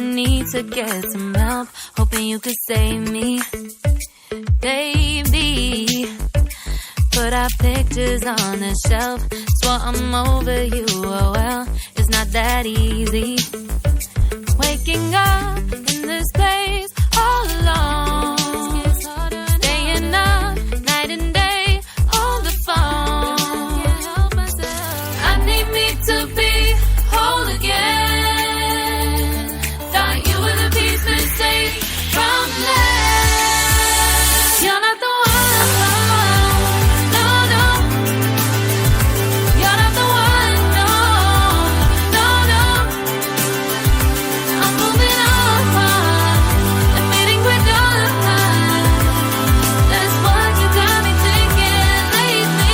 need to get some help, hoping you could save me. Baby, put our pictures on the shelf. Swore I'm over you, oh well, it's not that easy. Waking up in this place all alone, staying up night and day on the phone. I need me to be whole again. Thought you were the piece missing from last. You're not the one, no, no. You're not the one, no, no, no. I'm moving on, admitting we're done. That's what you got me thinking lately.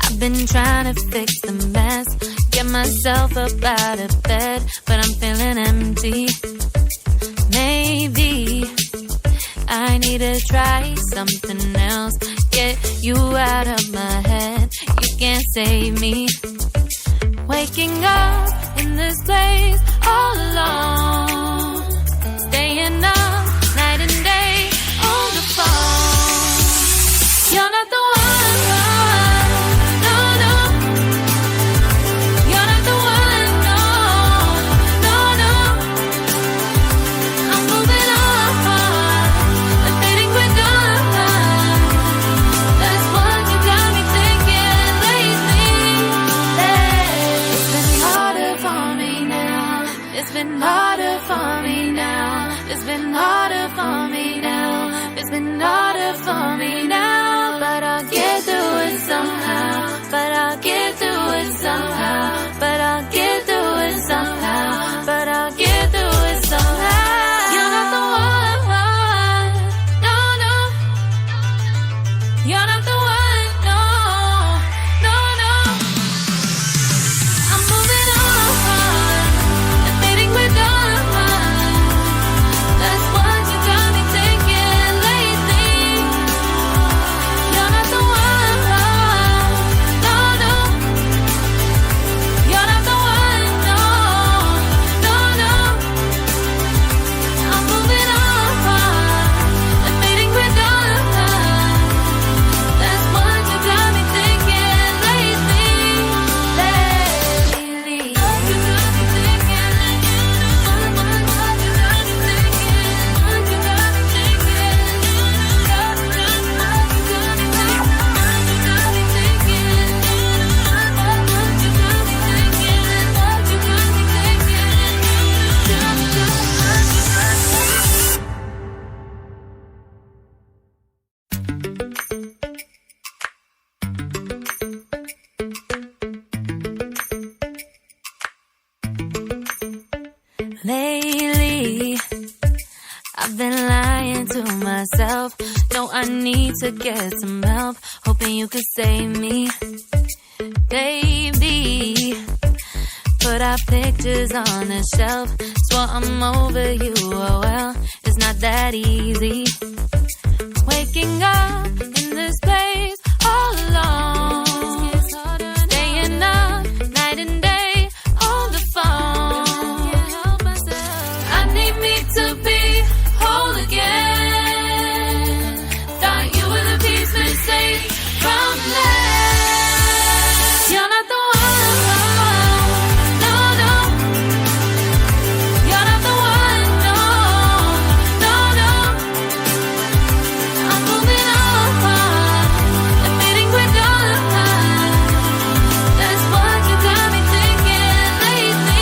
I've been trying to fix the mess, get myself up out of bed, but I'm feeling empty. Maybe I need to try something else, get you out of my head. You can't save me. Waking up in this place all alone, staying up night and day on the phone. You're not the one, no, no. You're not the one, no, no, no. I'm moving on, admitting we're done. That's what you got me thinking lately. It's been harder for me now. It's been harder for me now. It's been harder for me now. It's been harder for me now. But I'll get through it somehow. But I'll get through it somehow. But I'll get through it somehow. But I'll get through it somehow. You're not the one, no, no. You're not the one, no, no, no. I'm moving on, admitting we're done. That's what you got me thinking lately. You're not the one, no, no. You're not the one, no, no, no. I'm moving on, admitting we're done. That's what you got me thinking lately. Lately, I've been lying to myself. No, I need to get some help, hoping you could save me. Baby, put our pictures on the shelf. Swore I'm over you, oh well, it's not that easy. Waking up in this place all alone, staying up night and day on the phone. I need me to be whole again. Thought you were the piece missing from last. You're not the one, no, no. You're not the one, no, no, no. I'm moving on, admitting we're done. That's what you got me thinking lately.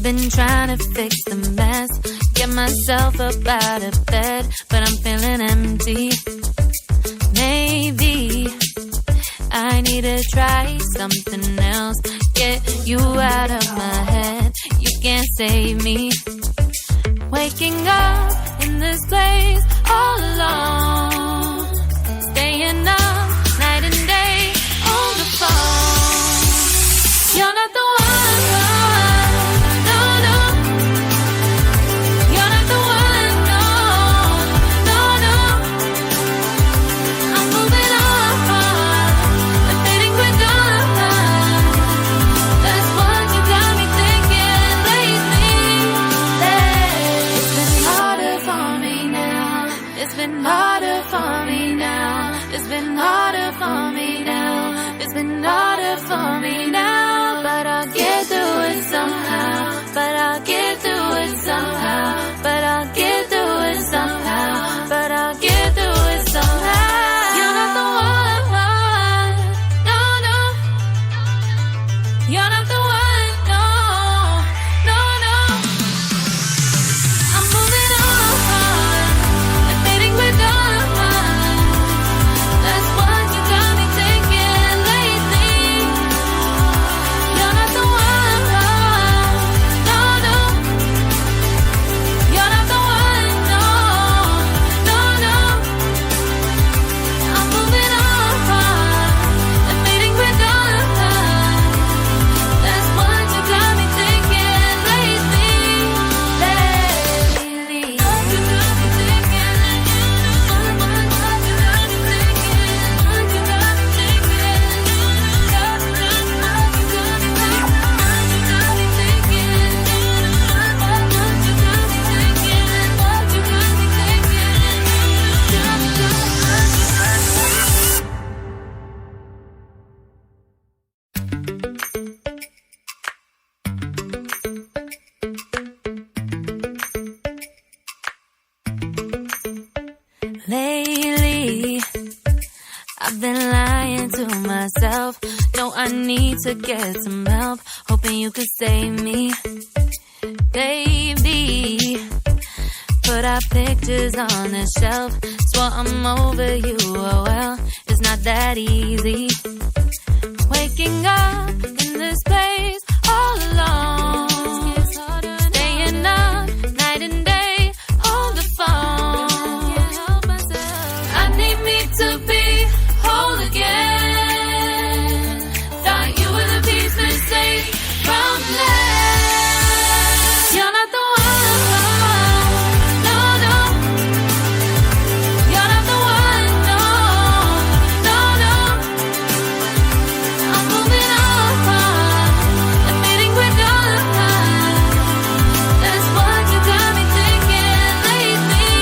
Been trying to fix the mess, get myself up out of bed, but I'm feeling empty. Maybe I need to try something else, get you out of my head. You can't save me. Waking up in this place It's been harder for me now. It's been harder for me now. It's been harder for me now. But I'll get through it somehow. But I'll get through it somehow. But I'll get through it somehow. But I'll get through it somehow. You're not the one. No, no. You're not the one. No, no, no. I'm moving on. Admitting we're done. That's what you got me thinking lately. You're not the one. No, no. You're not the one. No, no, no. I'm moving on. Admitting we're done. That's what you got me thinking lately. Lately. What you got me thinking. What you got me thinking. What you got me thinking. What you got me thinking. What you got me thinking. What you got me Lately, I've been lying to myself. No, I need to get some help. Hoping you could save me, baby. Put our pictures on the shelf. Swore I'm over you, oh well, it's not that easy. Waking up in this place all alone. Staying up night and day on the phone. I need me to be whole again. Thought you were the piece missing from left. You're not the one. No, no. You're not the one. No, no, no. I'm moving on. Admitting we're done. That's what you got me thinking lately.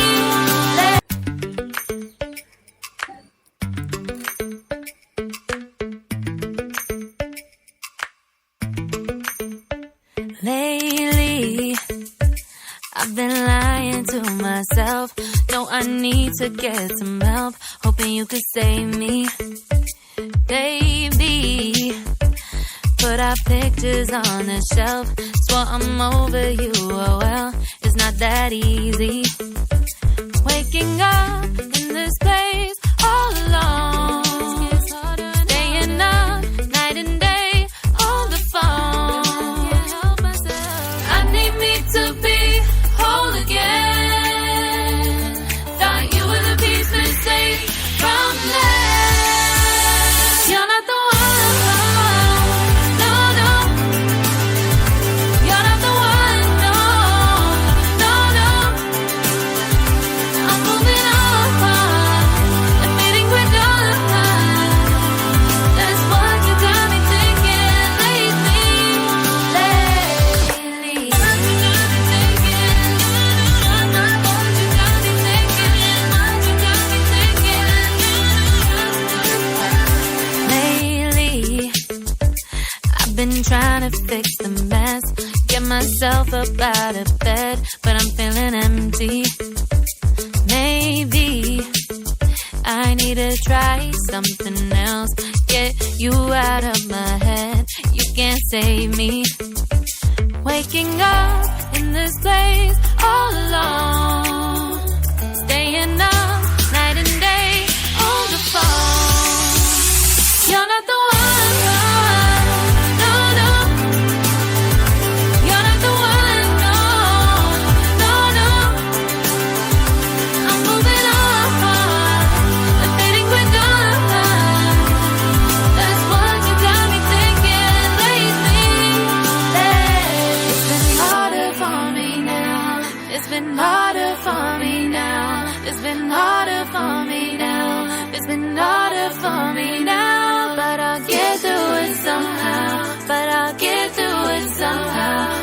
Lately, I've been lying to myself. No, I need to get some help. Hoping you could save me, baby. Put our pictures on the shelf. Swore I'm over you, oh well, it's not that easy. Waking up in this place all alone. Staying up night and day on the phone. I need me to be whole again. Thought you were the piece missing from left. You're not the one. No, no. You're not the one. No, no, no. I'm moving on. Admitting we're done. That's what you got me thinking lately. Lately. What you got me thinking. What you got me thinking. What you got me thinking. Lately, I've been trying to fix the mess. Get myself up out of bed, but I'm feeling empty. Maybe I need to try something else. Get you out of my head. You can't save me. Waking up in this place all alone. Staying up night and day on the phone. You're not the one. No, no. You're not the one. No, no, no. I'm moving on. Admitting we're done. That's what you got me thinking lately. It's been harder for me now. It's been harder for me now. It's been harder for me now. It's been harder for me now. But I'll get through it somehow. But I'll get through it somehow.